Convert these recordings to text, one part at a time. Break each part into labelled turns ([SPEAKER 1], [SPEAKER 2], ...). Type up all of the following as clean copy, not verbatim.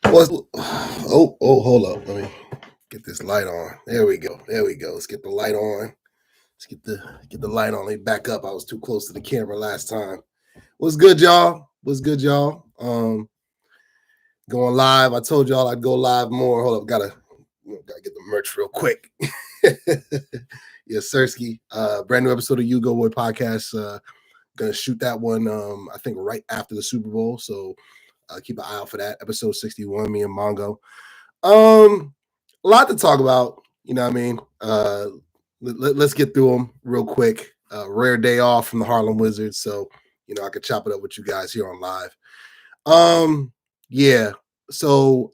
[SPEAKER 1] Hold up. Let me get this light on. There we go. Let's get the light on. Let's get the light on. Let me back up. I was too close to the camera last time. What's good, y'all? Going live. I told y'all I'd go live more. Hold up, gotta get the merch real quick. Yes, Sirski. Brand new episode of You Go Boy podcast. Gonna shoot that one. I think right after the Super Bowl. So keep an eye out for that. Episode 61. Me and Mongo. A lot to talk about. You know what I mean? Let's get through them real quick. Rare day off from the Harlem Wizards, so I could chop it up with you guys here on live. Yeah. So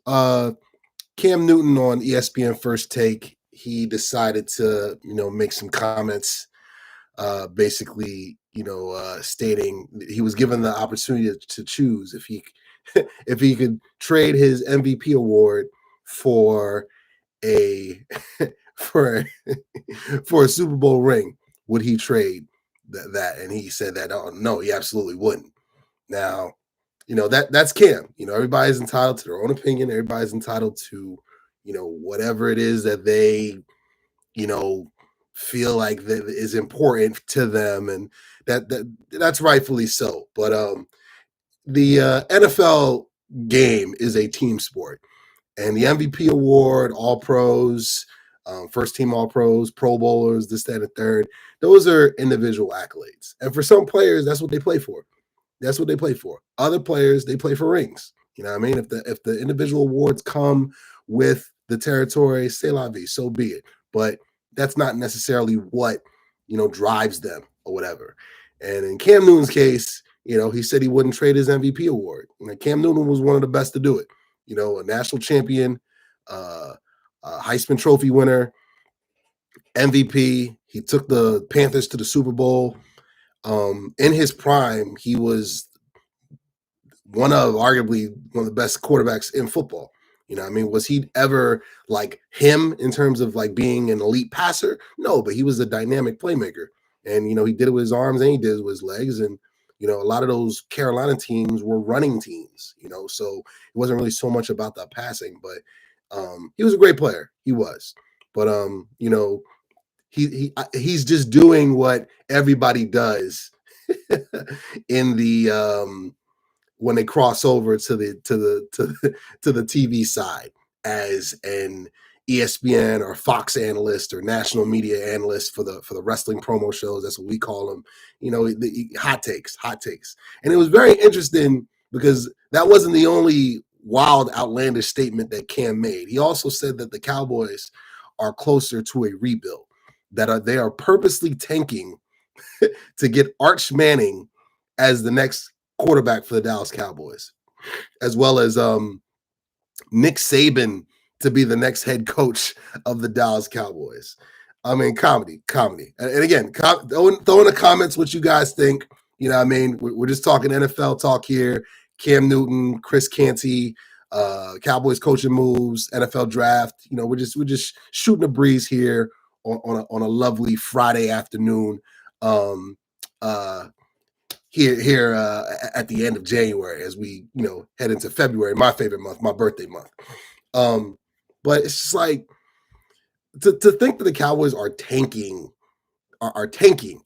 [SPEAKER 1] Cam Newton on ESPN First Take, he decided to make some comments, basically stating he was given the opportunity to choose if he could trade his MVP award for a for a Super Bowl ring. Would he trade that? And he said that no, he absolutely wouldn't. Now, that's Cam. Everybody's entitled to their own opinion. Everybody's entitled to whatever it is that they feel like that is important to them, and that's rightfully so. But the NFL game is a team sport, and the MVP award, All Pros, first team All Pros, Pro Bowlers, this, that, and third, those are individual accolades. And for some players, that's what they play for. Other players, they play for rings. You know what I mean? If the individual awards come with the territory, c'est la vie, so be it. But that's not necessarily what drives them or whatever. And in Cam Newton's case, he said he wouldn't trade his MVP award. Cam Newton was one of the best to do it. A national champion, Heisman Trophy winner, MVP. He took the Panthers to the Super Bowl. In his prime, he was arguably one of the best quarterbacks in football. Was he ever like him in terms of like being an elite passer? No, but he was a dynamic playmaker. And, he did it with his arms and he did it with his legs. And, a lot of those Carolina teams were running teams, so it wasn't really so much about the passing, but he was a great player. He was. But, he's just doing what everybody does in the when they cross over to the TV side as an ESPN or Fox analyst or national media analyst for the wrestling promo shows. That's what we call them. The hot takes. And it was very interesting because that wasn't the only wild, outlandish statement that Cam made. He also said that the Cowboys are closer to a rebuild, that they are purposely tanking to get Arch Manning as the next quarterback for the Dallas Cowboys, as well as Nick Saban to be the next head coach of the Dallas Cowboys. I mean, comedy. And again, throw in the comments what you guys think. We're just talking NFL talk here. Cam Newton, Chris Canty, Cowboys coaching moves, NFL draft. We're just shooting a breeze here on a lovely Friday afternoon. Here at the end of January as we head into February, my favorite month, my birthday month. But it's just like to think that the Cowboys are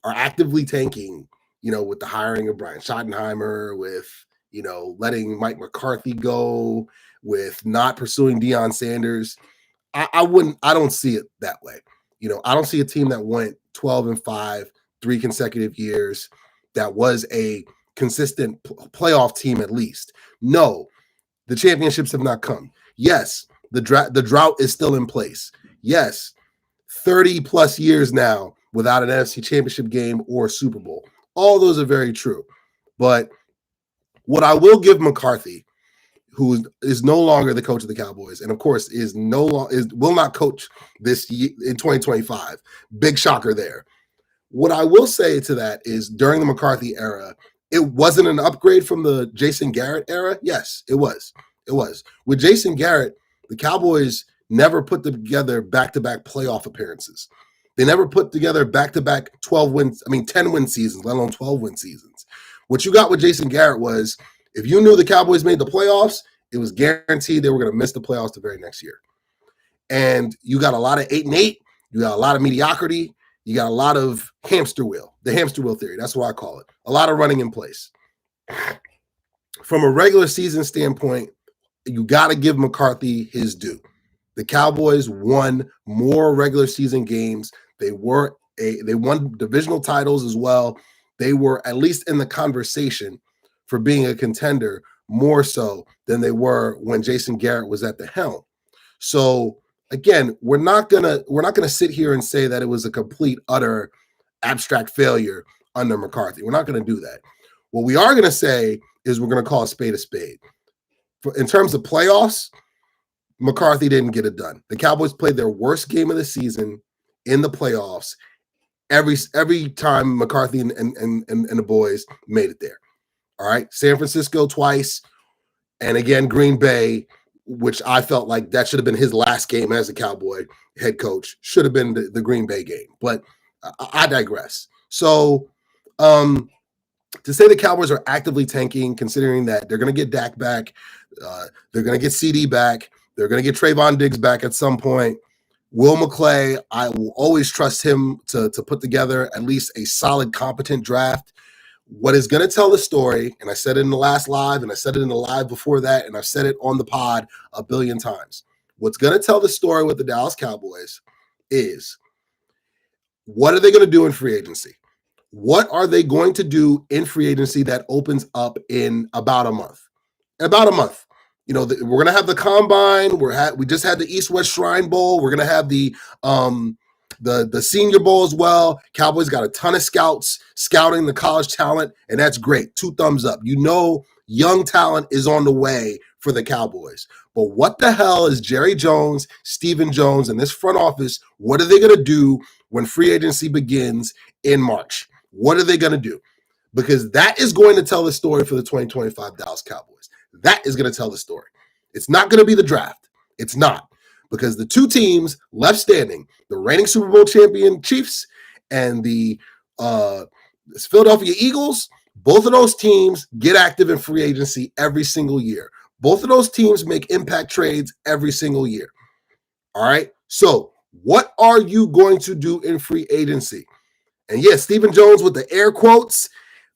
[SPEAKER 1] actively tanking, with the hiring of Brian Schottenheimer, with letting Mike McCarthy go, with not pursuing Deion Sanders. I don't see it that way. I don't see a team that went 12-5 3 consecutive years that was a consistent playoff team at least. No, the championships have not come. Yes, the drought is still in place. Yes, 30 plus years now without an NFC championship game or a Super Bowl. All those are very true. But what I will give McCarthy, who is no longer the coach of the Cowboys, and of course will not coach this year in 2025. Big shocker there. What I will say to that is during the McCarthy era, it wasn't an upgrade from the Jason Garrett era. Yes, it was. With Jason Garrett, the Cowboys never put together back-to-back playoff appearances. They never put together back-to-back 10-win seasons, let alone 12-win seasons. What you got with Jason Garrett was, if you knew the Cowboys made the playoffs, it was guaranteed they were going to miss the playoffs the very next year. And you got a lot of 8-8. You got a lot of mediocrity. You got a lot of hamster wheel, the hamster wheel theory. That's what I call it. A lot of running in place. From a regular season standpoint, you got to give McCarthy his due. The Cowboys won more regular season games. They won divisional titles as well. They were at least in the conversation for being a contender more so than they were when Jason Garrett was at the helm. So again, we're not gonna sit here and say that it was a complete, utter, abstract failure under McCarthy. We're not gonna do that. What we are gonna say is we're gonna call a spade a spade. In terms of playoffs, McCarthy didn't get it done. The Cowboys played their worst game of the season in the playoffs every time McCarthy and the boys made it there. All right. San Francisco twice. And again, Green Bay, which I felt like that should have been his last game as a Cowboy head coach, should have been the Green Bay game. But I digress. So to say the Cowboys are actively tanking, considering that they're going to get Dak back, they're going to get CD back, they're going to get Trayvon Diggs back at some point. Will McClay, I will always trust him to put together at least a solid, competent draft. What is going to tell the story, and I said it in the last live, and I said it in the live before that, and I've said it on the pod a billion times. What's going to tell the story with the Dallas Cowboys is, what are they going to do in free agency? What are they going to do in free agency that opens up in about a month? About a month. You know, we're going to have the combine. We just had the East-West Shrine Bowl. We're going to have the Senior Bowl as well. Cowboys got a ton of scouts scouting the college talent, and that's great. 2 thumbs up. You know, young talent is on the way for the Cowboys. But what the hell is Jerry Jones, Stephen Jones, and this front office, what are they going to do when free agency begins in March? What are they going to do? Because that is going to tell the story for the 2025 Dallas Cowboys. That is going to tell the story. It's not going to be the draft. It's not. Because the 2 teams left standing, the reigning Super Bowl champion Chiefs and the Philadelphia Eagles, both of those teams get active in free agency every single year. Both of those teams make impact trades every single year. All right? So what are you going to do in free agency? And yes, Stephen Jones with the air quotes,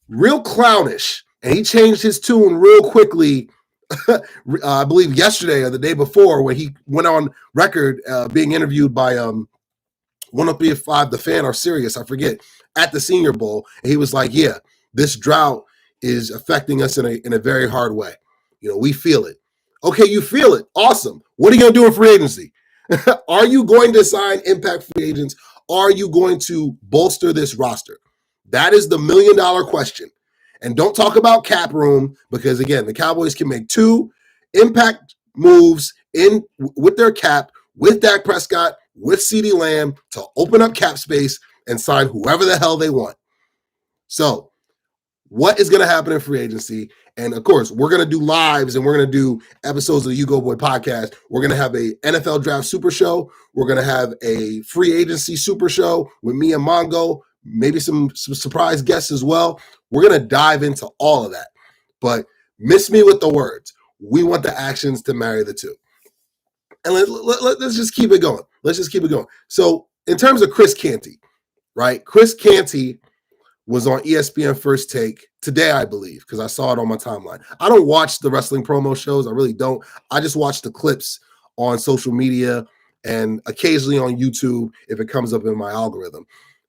[SPEAKER 1] real clownish. And he changed his tune real quickly, I believe yesterday or the day before, when he went on record being interviewed by 103.5 The Fan or Sirius, I forget, at the Senior Bowl. And he was like, yeah, this drought is affecting us in a very hard way. You know, we feel it. Okay, you feel it. Awesome. What are you going to do in free agency? Are you going to sign impact free agents? Are you going to bolster this roster? That is the $1 million question. And don't talk about cap room, because, again, the Cowboys can make 2 impact moves with their cap, with Dak Prescott, with CeeDee Lamb, to open up cap space and sign whoever the hell they want. So what is going to happen in free agency? And, of course, we're going to do lives and we're going to do episodes of the You Go Boy podcast. We're going to have a NFL Draft Super Show. We're going to have a free agency Super Show with me and Mongo, maybe some surprise guests as well. We're going to dive into all of that. But miss me with the words. We want the actions to marry the 2. And let's just keep it going. Let's just keep it going. So in terms of Chris Canty, right? Chris Canty was on ESPN First Take today, I believe, because I saw it on my timeline. I don't watch the wrestling promo shows. I really don't. I just watch the clips on social media and occasionally on YouTube if it comes up in my algorithm.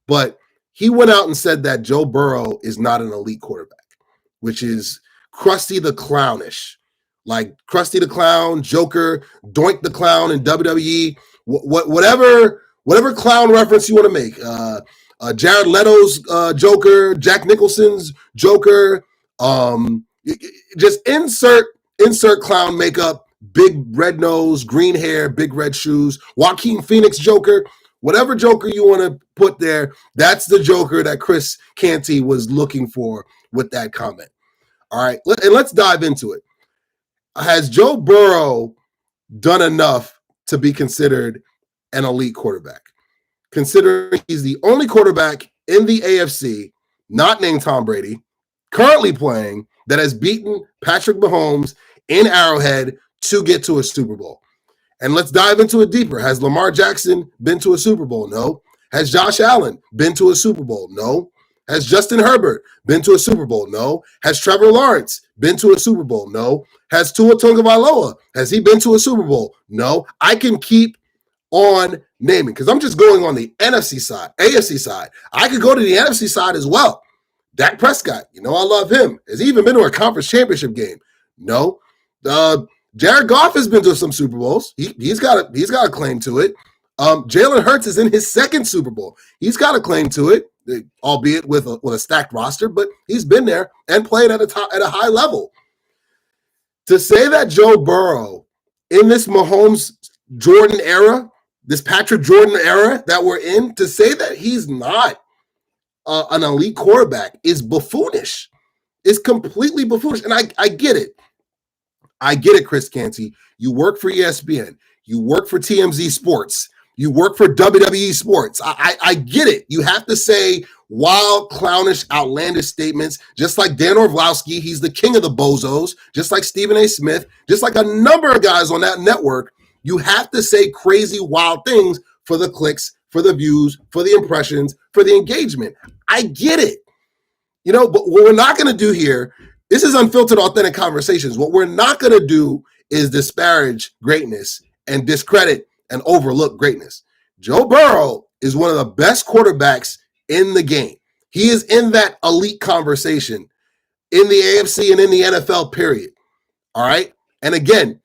[SPEAKER 1] But he went out and said that Joe Burrow is not an elite quarterback, which is Krusty the Clownish. Like Krusty the Clown, Joker, Doink the Clown in WWE, whatever clown reference you want to make. Jared Leto's Joker, Jack Nicholson's Joker. Just insert clown makeup, big red nose, green hair, big red shoes. Joaquin Phoenix Joker. Whatever Joker you want to put there, that's the Joker that Chris Canty was looking for with that comment. All right, and let's dive into it. Has Joe Burrow done enough to be considered an elite quarterback? Considering he's the only quarterback in the AFC not named Tom Brady, currently playing that has beaten Patrick Mahomes in Arrowhead to get to a Super Bowl? And let's dive into it deeper. Has Lamar Jackson been to a Super Bowl? No. Has Josh Allen been to a Super Bowl? No. Has Justin Herbert been to a Super Bowl? No. Has Trevor Lawrence been to a Super Bowl? No. Has Tua Tagovailoa, has he been to a Super Bowl? No. I can keep on naming because I'm just going on the NFC side, AFC side. I could go to the NFC side as well. Dak Prescott, I love him. Has he even been to a conference championship game? No. Jared Goff has been to some Super Bowls. He's got a claim to it. Jalen Hurts is in his second Super Bowl. He's got a claim to it, albeit with a stacked roster, but he's been there and played at a high level. To say that Joe Burrow in this Mahomes Jordan era, this Patrick Jordan era that we're in, to say that he's not an elite quarterback is buffoonish. It's completely buffoonish. And I get it. I get it, Chris Canty. You work for ESPN. You work for TMZ Sports. You work for WWE Sports. I get it. You have to say wild, clownish, outlandish statements, just like Dan Orlovsky. He's the king of the bozos, just like Stephen A. Smith, just like a number of guys on that network. You have to say crazy, wild things for the clicks, for the views, for the impressions, for the engagement. I get it. But what we're not going to do here, this is Unfiltered Authentic Conversations. What we're not going to do is disparage greatness and discredit and overlook greatness. Joe Burrow is one of the best quarterbacks in the game. He is in that elite conversation in the AFC and in the NFL, period. All right? And again,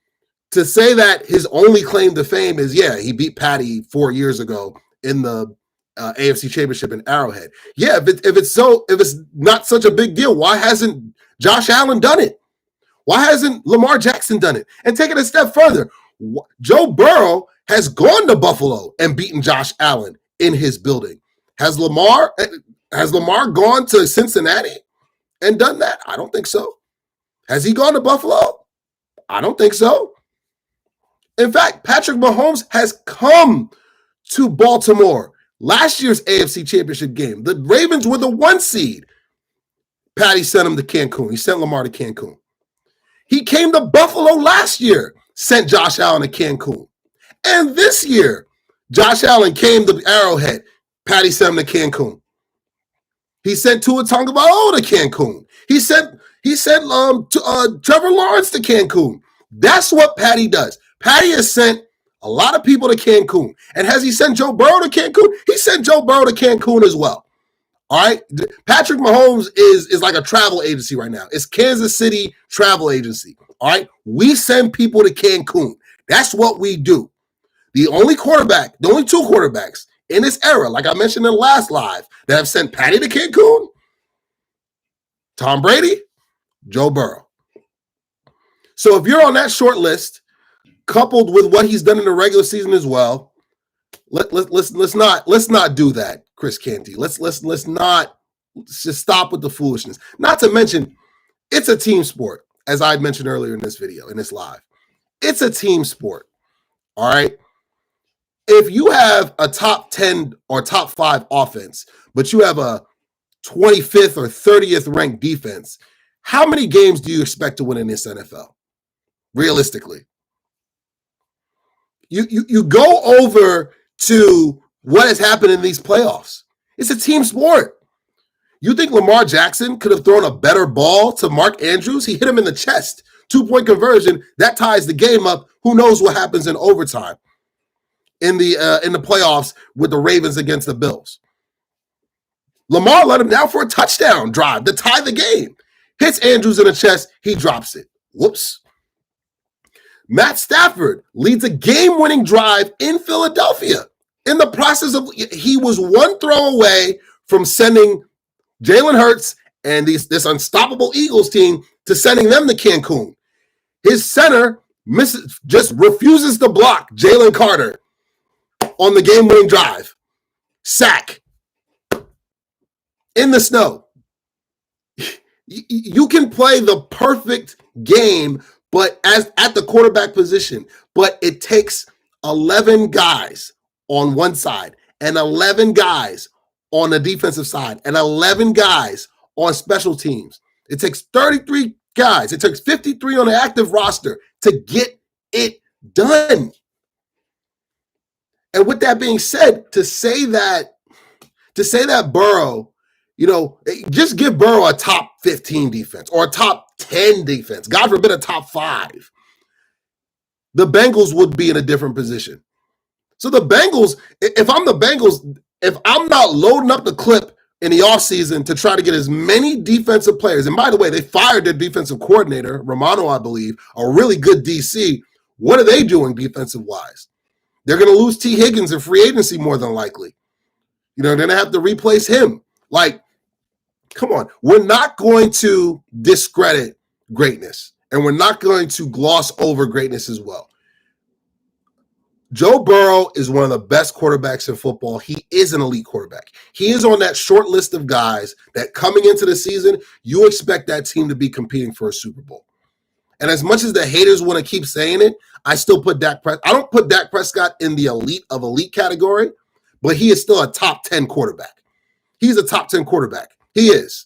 [SPEAKER 1] to say that his only claim to fame is, he beat Patty 4 years ago in the AFC Championship in Arrowhead. Yeah, if it's not such a big deal, why hasn't Josh Allen done it? Why hasn't Lamar Jackson done it? And take it a step further, Joe Burrow has gone to Buffalo and beaten Josh Allen in his building. Has Lamar gone to Cincinnati and done that? I don't think so. Has he gone to Buffalo? I don't think so. In fact, Patrick Mahomes has come to Baltimore. Last year's AFC Championship game, the Ravens were the 1 seed. Patty sent him to Cancun. He sent Lamar to Cancun. He came to Buffalo last year, sent Josh Allen to Cancun. And this year, Josh Allen came to Arrowhead. Patty sent him to Cancun. He sent Tua Tagovailoa to Cancun. He sent Trevor Lawrence to Cancun. That's what Patty does. Patty has sent a lot of people to Cancun. And has he sent Joe Burrow to Cancun? He sent Joe Burrow to Cancun as well. All right? Patrick Mahomes is like a travel agency right now. It's Kansas City travel agency. All right? We send people to Cancun. That's what we do. The only two quarterbacks in this era, like I mentioned in the last live, that have sent Patty to Cancun, Tom Brady, Joe Burrow. So if you're on that short list, coupled with what he's done in the regular season as well, let's not do that, Chris Canty. Let's just stop with the foolishness. Not to mention, it's a team sport, as I mentioned earlier in this video, in this live. It's a team sport. All right. If you have a top 10 or top 5 offense, but you have a 25th or 30th ranked defense, how many games do you expect to win in this NFL? Realistically. You go over to what has happened in these playoffs. It's a team sport. You think Lamar Jackson could have thrown a better ball to Mark Andrews? He hit him in the chest. 2-point conversion, that ties the game up. Who knows what happens in overtime in the playoffs with the Ravens against the Bills. Lamar let him down for a touchdown drive to tie the game. Hits Andrews in the chest, he drops it. Whoops. Matt Stafford leads a game-winning drive in Philadelphia. In the process of, he was one throw away from sending Jalen Hurts and this unstoppable Eagles team to sending them to Cancun. His center just refuses to block Jalen Carter on the game-winning drive. Sack. In the snow. You can play the perfect game, but at the quarterback position, but it takes 11 guys on one side and 11 guys on the defensive side and 11 guys on special teams. It takes 33 guys. It takes 53 on the active roster to get it done. And with that being said, to say that Burrow, just give Burrow a top 15 defense or a top 10 defense, God forbid a top 5. The Bengals would be in a different position. So the Bengals, if I'm the Bengals, if I'm not loading up the clip in the offseason to try to get as many defensive players, and by the way, they fired their defensive coordinator, Romano, I believe, a really good DC. What are they doing defensive-wise? They're going to lose T. Higgins in free agency more than likely. They're going to have to replace him. Like, come on. We're not going to discredit greatness, and we're not going to gloss over greatness as well. Joe Burrow is one of the best quarterbacks in football. He is an elite quarterback. He is on that short list of guys that coming into the season, you expect that team to be competing for a Super Bowl. And as much as the haters want to keep saying it, I still put Dak Prescott. I don't put Dak Prescott in the elite of elite category, but he is still a top 10 quarterback. He's a top 10 quarterback. He is.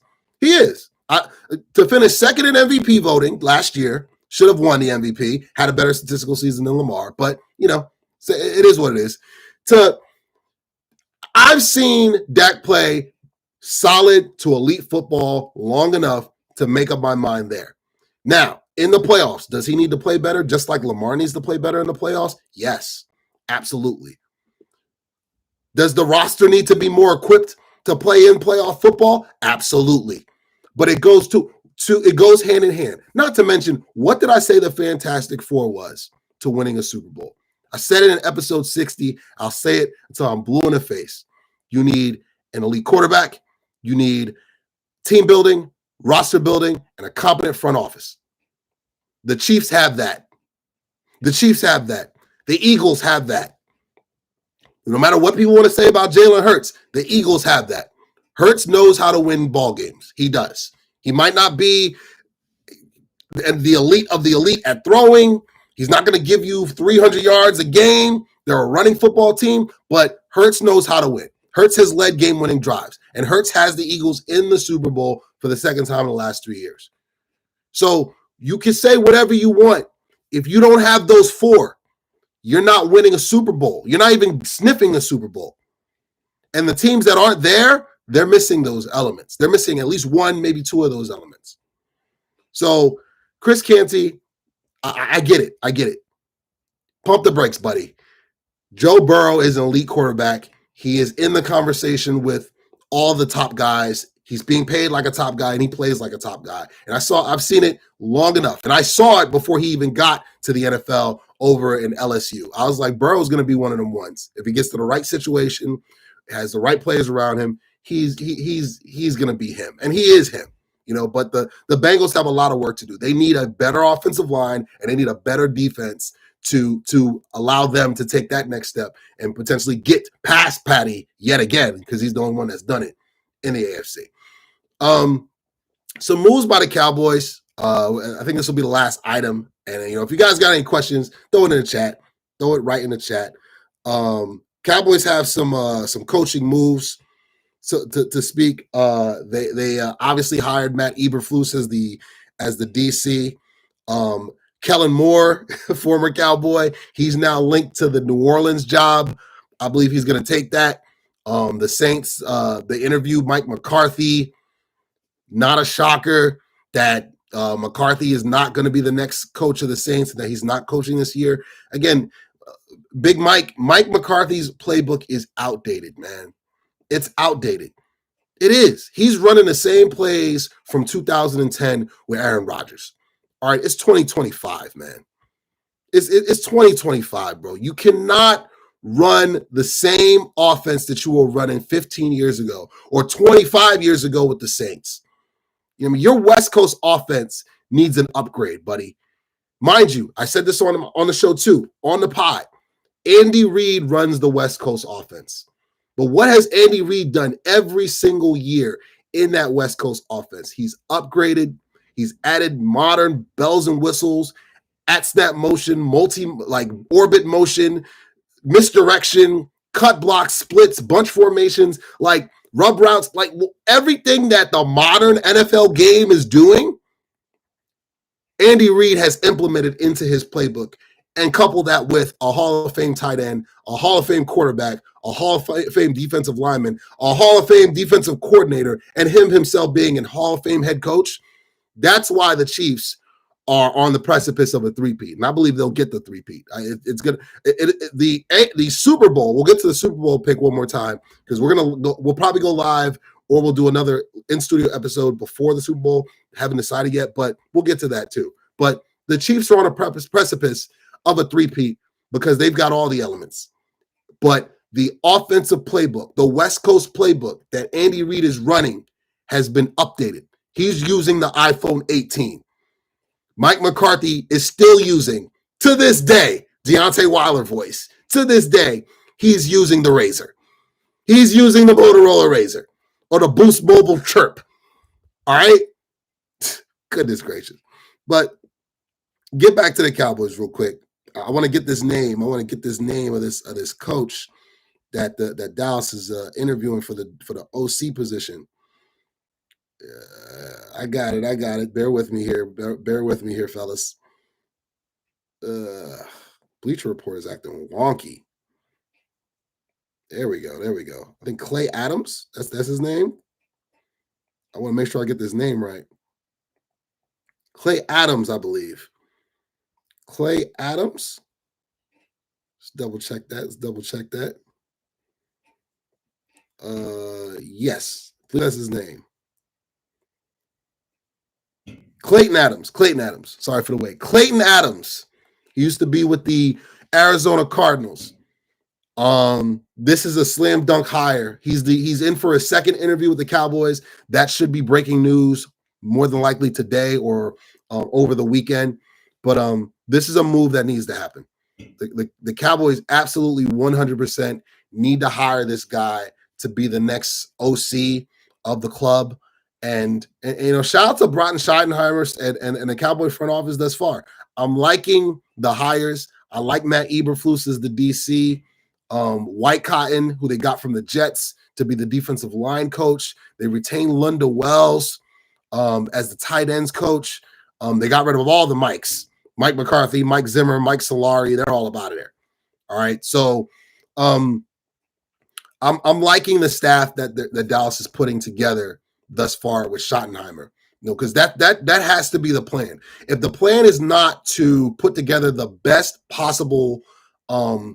[SPEAKER 1] To finish second in MVP voting last year, should have won the MVP, had a better statistical season than Lamar, but, so it is what it is. I've seen Dak play solid to elite football long enough to make up my mind there. Now, in the playoffs, does he need to play better just like Lamar needs to play better in the playoffs? Yes, absolutely. Does the roster need to be more equipped to play in playoff football? Absolutely. But it goes it goes hand in hand. Not to mention, what did I say the Fantastic Four was to winning a Super Bowl? I said it in episode 60. I'll say it until I'm blue in the face. You need an elite quarterback. You need team building, roster building, and a competent front office. The Chiefs have that. The Eagles have that. No matter what people want to say about Jalen Hurts, the Eagles have that. Hurts knows how to win ball games. He does. He might not be the elite of the elite at throwing. He's not going to give you 300 yards a game. They're a running football team, but Hurts knows how to win. Hurts has led game-winning drives, and Hurts has the Eagles in the Super Bowl for the second time in the last 3 years. So you can say whatever you want. If you don't have those four, you're not winning a Super Bowl. You're not even sniffing a Super Bowl. And the teams that aren't there, they're missing those elements. They're missing at least one, maybe two of those elements. So Chris Canty, I get it. Pump the brakes, buddy. Joe Burrow is an elite quarterback. He is in the conversation with all the top guys. He's being paid like a top guy, and he plays like a top guy. And I've seen it long enough. And I saw it before he even got to the NFL over in LSU. I was like, Burrow's going to be one of them ones. If he gets to the right situation, has the right players around him, he's going to be him. And he is him. But the Bengals have a lot of work to do. They need a better offensive line, and they need a better defense to allow them to take that next step and potentially get past Patty yet again, because he's the only one that's done it in the AFC. Some moves by the Cowboys. I think this will be the last item. And, if you guys got any questions, throw it in the chat. Throw it right in the chat. Cowboys have some coaching moves. So to speak, they obviously hired Matt Eberflus as the DC. Kellen Moore, former Cowboy, he's now linked to the New Orleans job. I believe he's going to take that. The Saints, they interviewed Mike McCarthy. Not a shocker that McCarthy is not going to be the next coach of the Saints, and that he's not coaching this year. Again, Big Mike McCarthy's playbook is outdated, man. It's outdated. It is. He's running the same plays from 2010 with Aaron Rodgers. All right, it's 2025, man. It's 2025, bro. You cannot run the same offense that you were running 15 years ago or 25 years ago with the Saints. Your West Coast offense needs an upgrade, buddy. Mind you, I said this on the show too, on the pod. Andy Reid runs the West Coast offense. But what has Andy Reid done every single year in that West Coast offense? He's upgraded. He's added modern bells and whistles, at snap motion, orbit motion, misdirection, cut block splits, bunch formations. Like, rub routes, like everything that the modern NFL game is doing, Andy Reid has implemented into his playbook, and couple that with a Hall of Fame tight end, a Hall of Fame quarterback, a Hall of Fame defensive lineman, a Hall of Fame defensive coordinator, and him himself being a Hall of Fame head coach. That's why the Chiefs are on the precipice of a three-peat, and I believe they'll get the three-peat. It's good. The Super Bowl. We'll get to the Super Bowl pick one more time because we'll probably go live or we'll do another in-studio episode before the Super Bowl. Haven't decided yet, but we'll get to that too. But the Chiefs are on a precipice of a three-peat because they've got all the elements. But the offensive playbook, the West Coast playbook that Andy Reid is running, has been updated. He's using the iPhone 18. Mike McCarthy is still using, to this day, Deontay Wilder voice. To this day, he's using the Razor. He's using the Motorola Razor or the Boost Mobile Chirp. All right? Goodness gracious. But get back to the Cowboys real quick. I want to get this name. I want to get this name of this coach that Dallas is interviewing for the OC position. I got it. Bear with me here. Bear with me here, fellas. Bleacher Report is acting wonky. There we go. I think Clay Adams. That's his name. I want to make sure I get this name right. Clay Adams, I believe. Clay Adams. Let's double check that. Yes, that's his name. Clayton Adams. Sorry for the wait. Clayton Adams. He used to be with the Arizona Cardinals. This is a slam dunk hire. He's in for a second interview with the Cowboys. That should be breaking news more than likely today or over the weekend. But this is a move that needs to happen. The Cowboys absolutely 100% need to hire this guy to be the next OC of the club. And shout out to Broughton Scheidenheimer and the Cowboy front office thus far. I'm liking the hires. I like Matt Eberflus as the DC. White Cotton, who they got from the Jets to be the defensive line coach. They retained Lunda Wells as the tight ends coach. They got rid of all the Mikes. Mike McCarthy, Mike Zimmer, Mike Solari. They're all about it there. All right. So I'm liking the staff that Dallas is putting together thus far with Schottenheimer, because that has to be the plan. If the plan is not to put together the best possible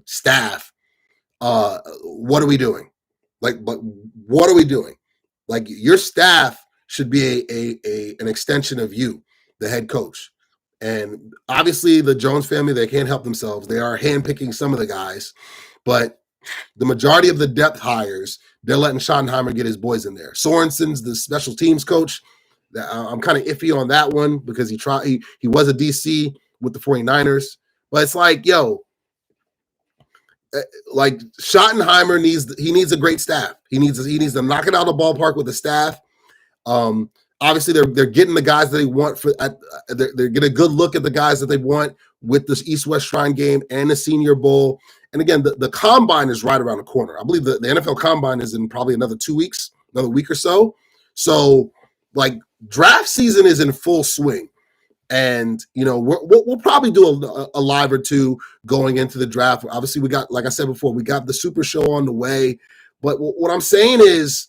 [SPEAKER 1] staff, what are we doing? But what are we doing? Like, your staff should be an extension of you, the head coach. And obviously the Jones family, they can't help themselves. They are handpicking some of the guys, but the majority of the depth hires, they're letting Schottenheimer get his boys in there. Sorensen's the special teams coach. I'm kind of iffy on that one because he was a DC with the 49ers. But it's like, like Schottenheimer needs a great staff. He needs to knock it out of the ballpark with the staff. Obviously, they're getting the guys that they want they're getting a good look at the guys that they want with this East-West Shrine game and the Senior Bowl. And again, the combine is right around the corner. I believe the NFL combine is in probably another 2 weeks, another week or so. So, like, draft season is in full swing. And, we'll probably do a live or two going into the draft. Obviously, we got, like I said before, we got the Super Show on the way. But what I'm saying is,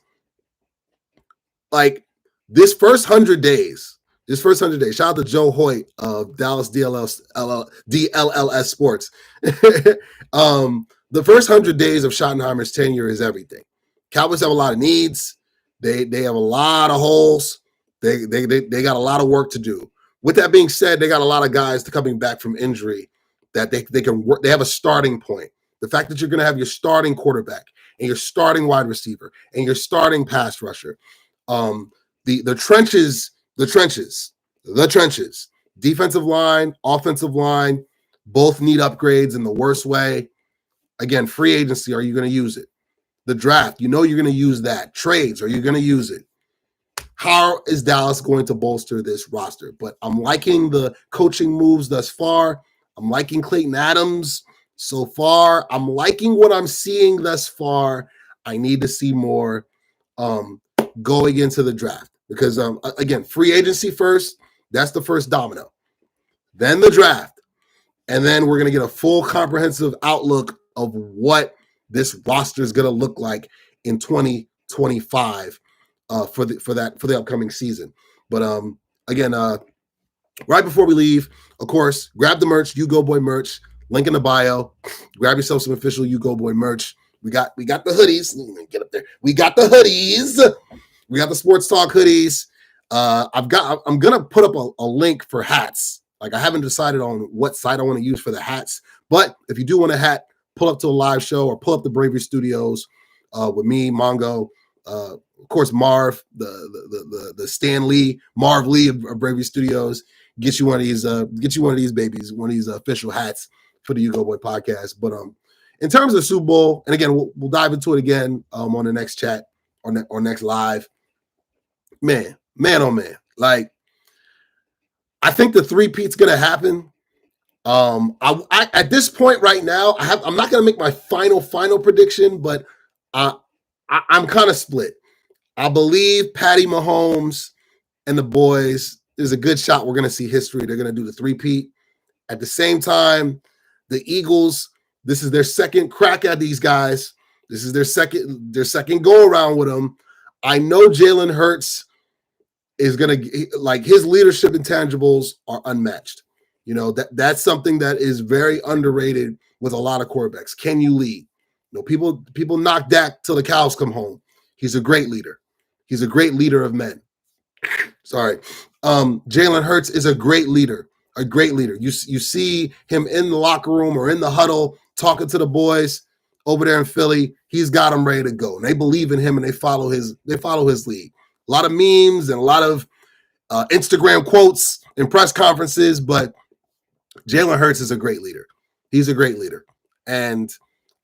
[SPEAKER 1] like, this first 100 days, shout out to Joe Hoyt of Dallas DLLS Sports. The first 100 days of Schottenheimer's tenure is everything. Cowboys have a lot of needs. They have a lot of holes. They got a lot of work to do. With that being said, they got a lot of guys coming back from injury that they can work. They have a starting point. The fact that you're going to have your starting quarterback and your starting wide receiver and your starting pass rusher, the trenches, defensive line, offensive line, both need upgrades in the worst way. Again, free agency, are you going to use it? The draft, you're going to use that. Trades, are you going to use it? How is Dallas going to bolster this roster? But I'm liking the coaching moves thus far. I'm liking Clayton Adams so far. I'm liking what I'm seeing thus far. I need to see more. going into the draft. Because, again, free agency first, that's the first domino. Then the draft. And then we're going to get a full comprehensive outlook of what this roster is going to look like in 2025 for the upcoming season. But again, right before we leave, of course, grab the merch, You Go Boy merch, link in the bio. Grab yourself some official You Go Boy merch. We got the hoodies. Get up there. We got the hoodies. We got the Sports Talk hoodies. I'm gonna put up a link for hats. Like, I haven't decided on what site I want to use for the hats, but if you do want a hat, pull up to a live show or pull up the Bravery Studios with me, Mongo, of course Marv, the Stan Lee, Marv Lee of Bravery Studios. Get you one of these babies, one of these official hats for the You Go Boy podcast. But in terms of the Super Bowl, and again, we'll dive into it again on the next chat or next live. Man, oh man, like, I think the three-peat's gonna happen. I at this point right now, I'm not gonna make my final prediction, but I'm kind of split. I believe Patty Mahomes and the boys, there's a good shot we're gonna see history. They're gonna do the three-peat. At the same time, the Eagles, this is their second crack at these guys. This is their second go around with them. I know Jalen Hurts is going to, like, his leadership intangibles are unmatched. You know, that's something that is very underrated with a lot of quarterbacks. Can you lead? You know, people knock Dak till the cows come home. He's a great leader. He's a great leader of men. Sorry. Jalen Hurts is a great leader. You see him in the locker room or in the huddle talking to the boys over there in Philly. He's got them ready to go. And they believe in him and they follow his lead. A lot of memes and a lot of Instagram quotes and press conferences, but Jalen Hurts is a great leader. He's a great leader. And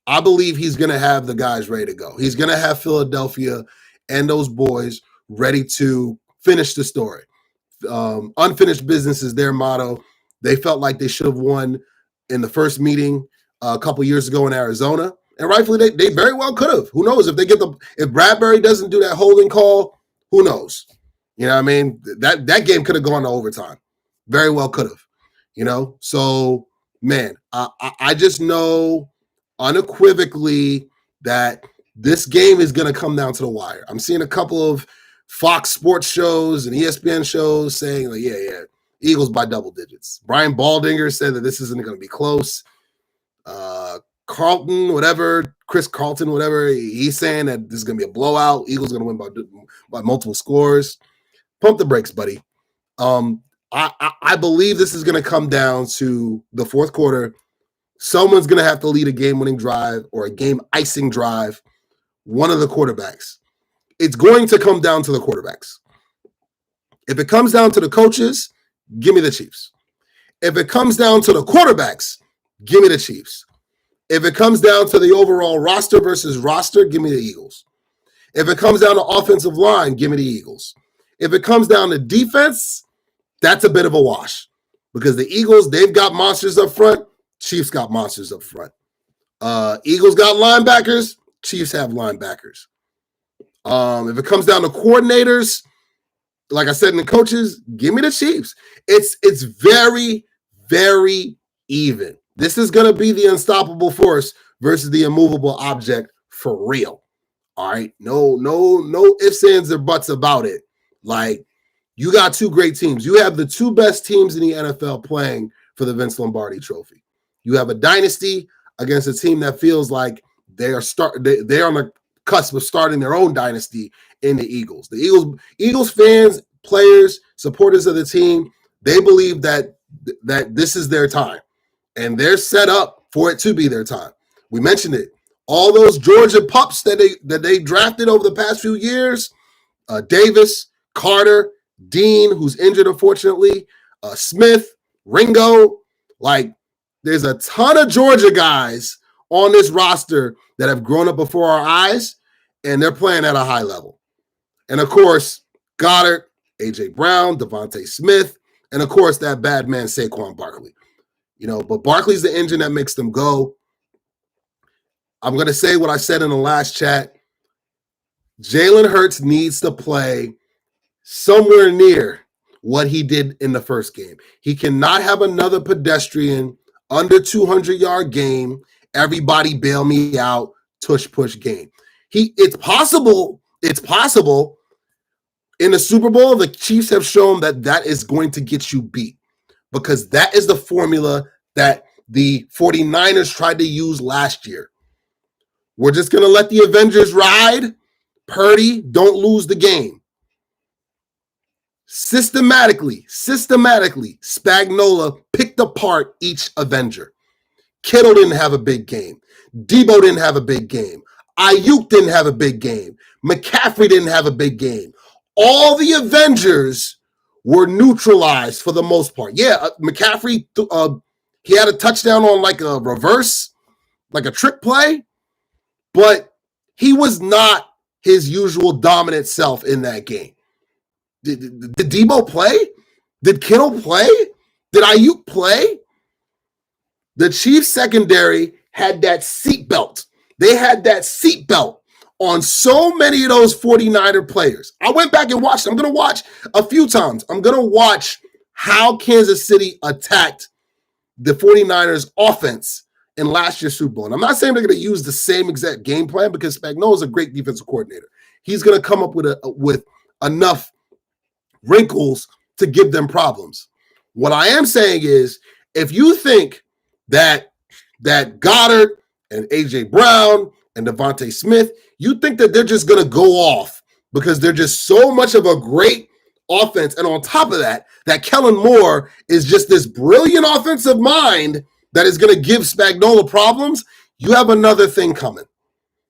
[SPEAKER 1] I believe he's going to have the guys ready to go. He's going to have Philadelphia and those boys ready to finish the story. Unfinished business is their motto. They felt like they should have won in the first meeting a couple years ago in Arizona. And rightfully, they very well could have. Who knows if Bradbury doesn't do that holding call, who knows? You know what I mean? That game could have gone to overtime. Very well could have. You know? So, man, I just know unequivocally that this game is going to come down to the wire. I'm seeing a couple of Fox Sports shows and ESPN shows saying, like, yeah, Eagles by double digits. Brian Baldinger said that this isn't going to be close. Chris Carlton, whatever, he's saying that this is going to be a blowout. Eagles going to win by multiple scores. Pump the brakes, buddy. I believe this is going to come down to the fourth quarter. Someone's going to have to lead a game-winning drive or a game-icing drive, one of the quarterbacks. It's going to come down to the quarterbacks. If it comes down to the coaches, give me the Chiefs. If it comes down to the quarterbacks, give me the Chiefs. If it comes down to the overall roster versus roster, give me the Eagles. If it comes down to offensive line, give me the Eagles. If it comes down to defense, that's a bit of a wash because the Eagles, they've got monsters up front. Chiefs got monsters up front. Eagles got linebackers. Chiefs have linebackers. If it comes down to coordinators, like I said, in the coaches, give me the Chiefs. It's very, very even. This is going to be the unstoppable force versus the immovable object for real. All right. No ifs, ands, or buts about it. Like, you got two great teams. You have the two best teams in the NFL playing for the Vince Lombardi Trophy. You have a dynasty against a team that feels like they're on the cusp of starting their own dynasty in the Eagles. The Eagles fans, players, supporters of the team, they believe that this is their time. And they're set up for it to be their time. We mentioned it. All those Georgia pups that they drafted over the past few years, Davis, Carter, Dean, who's injured, unfortunately, Smith, Ringo, like, there's a ton of Georgia guys on this roster that have grown up before our eyes, and they're playing at a high level. And, of course, Goddard, A.J. Brown, Devontae Smith, and, of course, that bad man Saquon Barkley. You know, but Barkley's the engine that makes them go. I'm going to say what I said in the last chat. Jalen Hurts needs to play somewhere near what he did in the first game. He cannot have another pedestrian under 200-yard game, everybody bail me out, tush push game. It's possible in the Super Bowl, the Chiefs have shown that is going to get you beat because that is the formula that the 49ers tried to use last year. We're just going to let the Avengers ride. Purdy, don't lose the game. Systematically, Spagnuolo picked apart each Avenger. Kittle didn't have a big game. Debo didn't have a big game. Ayuk didn't have a big game. McCaffrey didn't have a big game. All the Avengers were neutralized for the most part. Yeah, McCaffrey, he had a touchdown on like a reverse, like a trick play, but he was not his usual dominant self in that game. Did Debo play? Did Kittle play? Did Ayuk play? The Chiefs secondary had that seatbelt. They had that seatbelt on so many of those 49er players. I went back and watched. I'm going to watch a few times. I'm going to watch how Kansas City attacked the 49ers offense in last year's Super Bowl. And I'm not saying they're going to use the same exact game plan because Spagnuolo is a great defensive coordinator. He's going to come up with enough wrinkles to give them problems. What I am saying is, if you think that Goddard and A.J. Brown and Devontae Smith, you think that they're just going to go off because they're just so much of a great offense. And on top of that Kellen Moore is just this brilliant offensive mind that is going to give Spagnuolo problems. You have another thing coming.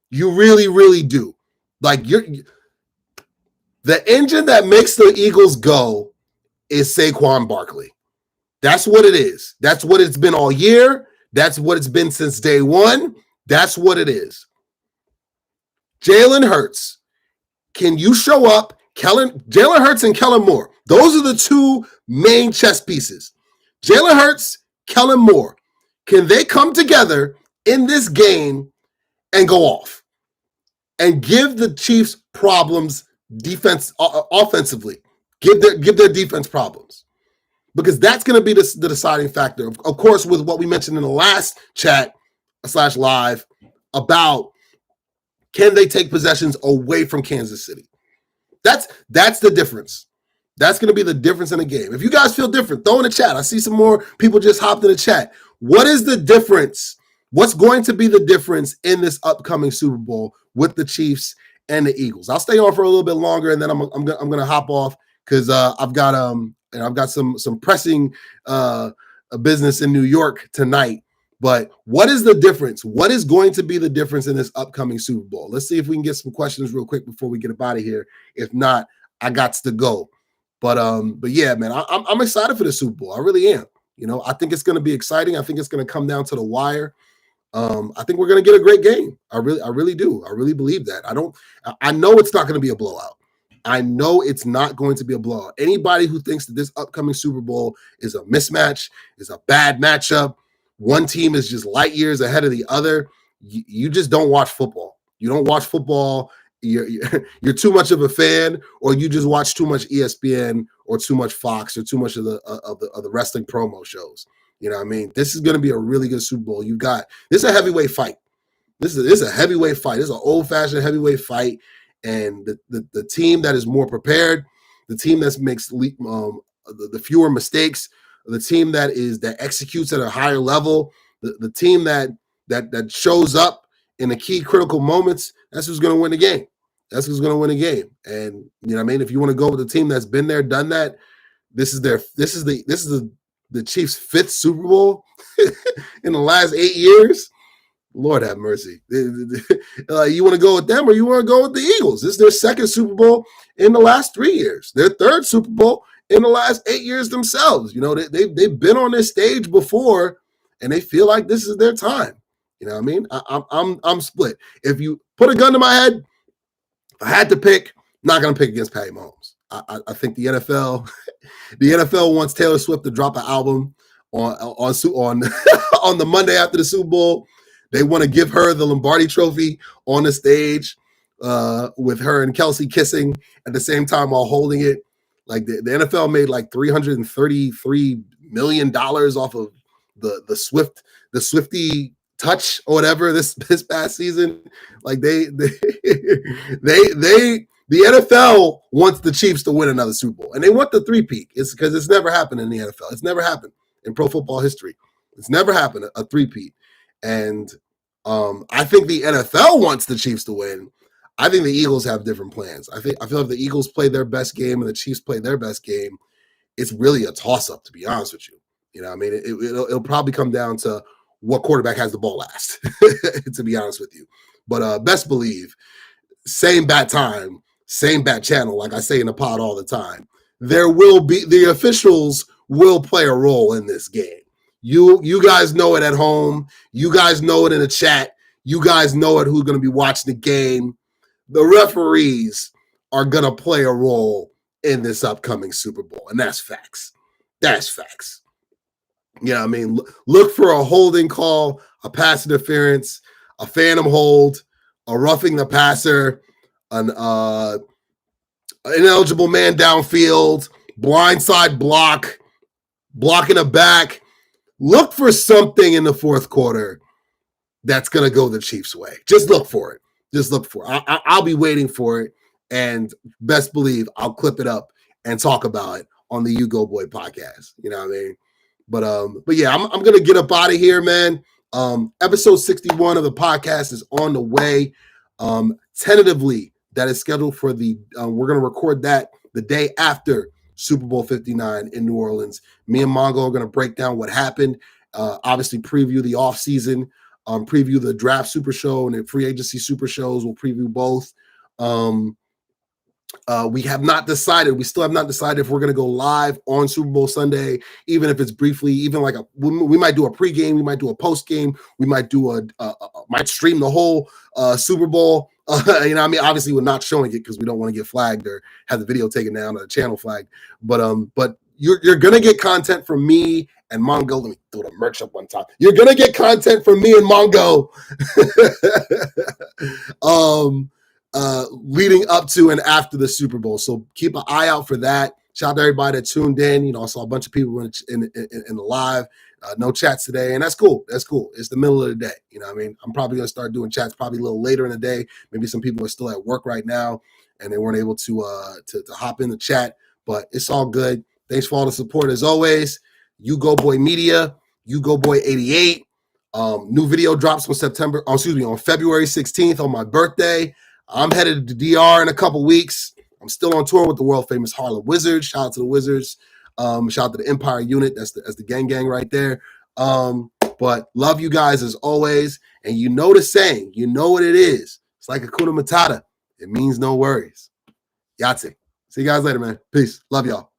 [SPEAKER 1] You really, really do. Like the engine that makes the Eagles go is Saquon Barkley. That's what it is. That's what it's been all year. That's what it's been since day one. That's what it is. Jalen Hurts. Can you show up? Jalen Hurts and Kellen Moore. Those are the two main chess pieces. Jalen Hurts, Kellen Moore. Can they come together in this game and go off and give the Chiefs problems offensively? Give their defense problems. Because that's going to be the deciding factor. Of course, with what we mentioned in the last chat / live about can they take possessions away from Kansas City? That's the difference. That's going to be the difference in the game. If you guys feel different, throw in the chat. I see some more people just hopped in the chat. What is the difference? What's going to be the difference in this upcoming Super Bowl with the Chiefs and the Eagles? I'll stay on for a little bit longer, and then I'm going to hop off because I've got some pressing business in New York tonight. But what is the difference? What is going to be the difference in this upcoming Super Bowl? Let's see if we can get some questions real quick before we get up out of here. If not, I got to go. But yeah, man, I'm excited for the Super Bowl. I really am. You know, I think it's going to be exciting. I think it's going to come down to the wire. I think we're going to get a great game. I really do. I really believe that. I know it's not going to be a blowout. I know it's not going to be a blowout. Anybody who thinks that this upcoming Super Bowl is a mismatch, is a bad matchup, one team is just light years ahead of the other, you just don't watch football. You don't watch football. You're too much of a fan, or you just watch too much ESPN or too much Fox or too much of the wrestling promo shows. You know what I mean? This is going to be a really good Super Bowl. This is a heavyweight fight. This is a heavyweight fight. This is an old-fashioned heavyweight fight. And the team that is more prepared, the team that makes the fewer mistakes, the team that executes at a higher level, the team that shows up in the key critical moments, that's who's going to win the game. That's who's going to win the game. And you know what I mean? If you want to go with the team that's been there, done that, this is the Chiefs' 5th Super Bowl in the last 8 years. Lord have mercy. You want to go with them or you want to go with the Eagles? This is their 2nd Super Bowl in the last 3 years. Their 3rd Super Bowl in the last 8 years themselves. You know, they've been on this stage before, and they feel like this is their time. You know what I mean? I'm split. If you put a gun to my head, if I had to pick, I'm not going to pick against Patty Mahomes. I think the NFL wants Taylor Swift to drop an album on on the Monday after the Super Bowl. They want to give her the Lombardi Trophy on the stage. with her and Kelsey kissing at the same time while holding it. Like the NFL made like $333 million off of the Swifty touch or whatever this past season. Like the NFL wants the Chiefs to win another Super Bowl, and they want the three-peat. It's because it's never happened in the NFL. It's never happened in pro football history. It's never happened, a three-peat. And I think the NFL wants the Chiefs to win. I think the Eagles have different plans. I feel if the Eagles play their best game and the Chiefs play their best game, it's really a toss-up, to be honest with you. You know, I mean, it'll probably come down to what quarterback has the ball last, to be honest with you. But best believe, same bat time, same bat channel, like I say in the pod all the time. There will be, the officials will play a role in this game. You guys know it at home. You guys know it in the chat. You guys know it who's going to be watching the game. The referees are going to play a role in this upcoming Super Bowl, and that's facts. That's facts. You know what I mean? Look for a holding call, a pass interference, a phantom hold, a roughing the passer, an ineligible man downfield, blindside block, blocking a back. Look for something in the fourth quarter that's going to go the Chiefs' way. Just look for it. Just look for it. I'll be waiting for it, and best believe I'll clip it up and talk about it on the You Go Boy podcast. You know what I mean? But yeah, I'm gonna get up out of here, man. Episode 61 of the podcast is on the way. Tentatively, that is scheduled for we're gonna record that the day after Super Bowl 59 in New Orleans. Me and Mongo are gonna break down what happened. Obviously, preview the offseason, preview the draft super show and the free agency super shows. We'll preview both. We have not decided. We still have not decided if we're going to go live on Super Bowl Sunday, even if it's briefly, even like we might do a pregame, we might do a postgame, we might do might stream the whole Super Bowl. You know what I mean? Obviously, we're not showing it because we don't want to get flagged or have the video taken down or the channel flagged. But you're going to get content from me and Mongo. Let me throw the merch up one time. You're going to get content from me and Mongo. Leading up to and after the Super Bowl. So keep an eye out for that. Shout out to everybody that tuned in. You know, I saw a bunch of people in the live. No chats today, and that's cool. That's cool. It's the middle of the day. You know what I mean? I'm probably going to start doing chats probably a little later in the day. Maybe some people are still at work right now, and they weren't able to hop in the chat, but it's all good. Thanks for all the support as always. You Go Boy Media, You Go Boy 88. New video drops on February 16th on my birthday. I'm headed to DR in a couple weeks. I'm still on tour with the world famous Harlem Wizards. Shout out to the Wizards. Shout out to the Empire unit. That's the gang right there. But love you guys as always. And you know the saying. You know what it is. It's like Hakuna Matata. It means no worries. Yahtzee. See you guys later, man. Peace. Love y'all.